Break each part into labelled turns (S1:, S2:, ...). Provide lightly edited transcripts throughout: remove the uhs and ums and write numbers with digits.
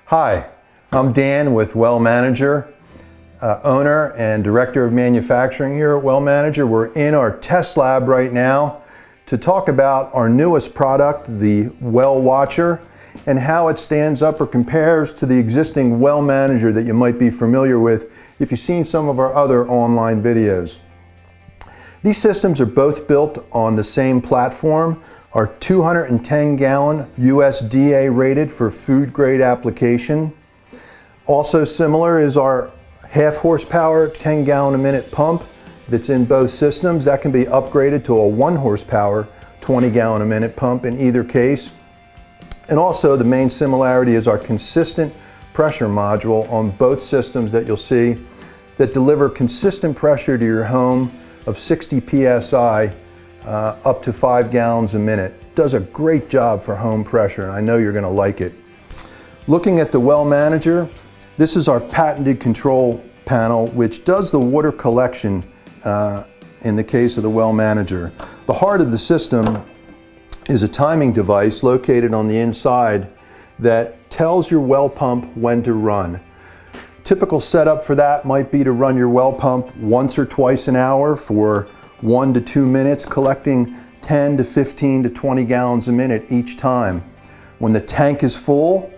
S1: Hi, I'm Dan with Well Manager, owner and director of manufacturing here at Well Manager. We're in our test lab right now to talk about our newest product, the Well Watcher, and how it stands up or compares to the existing Well Manager that you might be familiar with if you've seen some of our other online videos. These systems are both built on the same platform, are 210-gallon USDA rated for food grade application. Also similar is our half horsepower 10-gallon a minute pump that's in both systems. That can be upgraded to a 1 horsepower 20-gallon a minute pump in either case. And also the main similarity is our consistent pressure module on both systems that you'll see that deliver consistent pressure to your home of 60 psi up to 5 gallons a minute. Does a great job for home pressure, and I know you're going to like it. Looking at the Well Manager, this is our patented control panel which does the water collection in the case of the Well Manager. The heart of the system is a timing device located on the inside that tells your well pump when to run. Typical setup for that might be to run your well pump once or twice an hour for 1 to 2 minutes, collecting 10 to 15 to 20 gallons a minute each time. When the tank is full,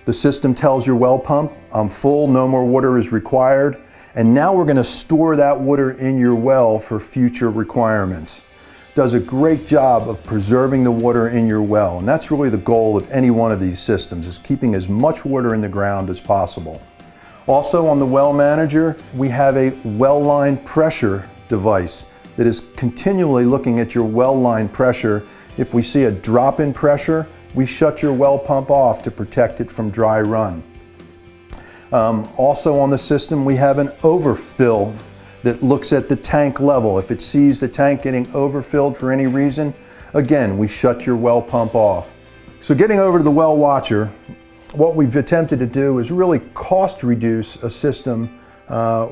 S1: the system tells your well pump, I'm full, no more water is required. And now we're going to store that water in your well for future requirements. Does a great job of preserving the water in your well. And that's really the goal of any one of these systems, is keeping as much water in the ground as possible. Also on the Well Manager, we have a well line pressure device that is continually looking at your well line pressure. If we see a drop in pressure, we shut your well pump off to protect it from dry run. Also on the system, we have an overfill that looks at the tank level. If it sees the tank getting overfilled for any reason, again, we shut your well pump off. So getting over to the Well Watcher, what we've attempted to do is really cost reduce a system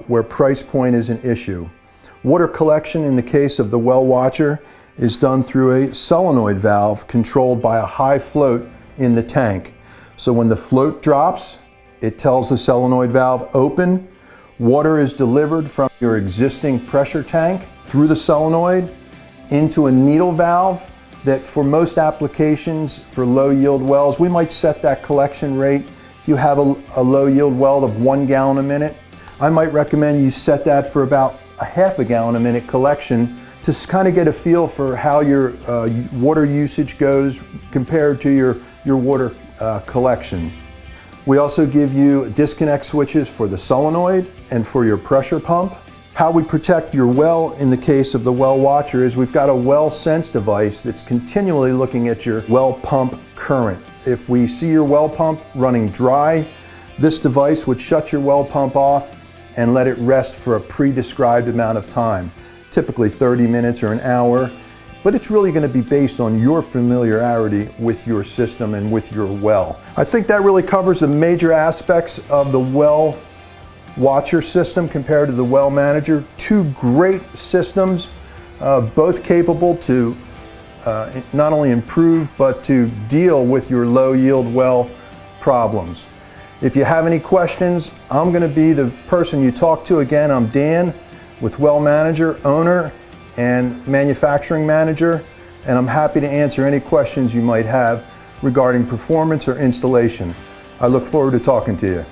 S1: where price point is an issue. Water collection in the case of the Well Watcher is done through a solenoid valve controlled by a high float in the tank. So when the float drops, it tells the solenoid valve open. Water is delivered from your existing pressure tank through the solenoid into a needle valve that for most applications for low yield wells, we might set that collection rate. If you have a low yield well of 1 gallon a minute, I might recommend you set that for about a half a gallon a minute collection to kind of get a feel for how your water usage goes compared to your water collection. We also give you disconnect switches for the solenoid and for your pressure pump. How we protect your well in the case of the Well Watcher is we've got a well sense device that's continually looking at your well pump current. If we see your well pump running dry, this device would shut your well pump off and let it rest for a pre-described amount of time, typically 30 minutes or an hour, but it's really going to be based on your familiarity with your system and with your well. I think that really covers the major aspects of the Well Watcher system compared to the Well Manager. Two great systems, both capable to not only improve but to deal with your low yield well problems. If you have any questions, I'm going to be the person you talk to. Again, I'm Dan with Well Manager, owner and manufacturing manager, and I'm happy to answer any questions you might have regarding performance or installation. I look forward to talking to you.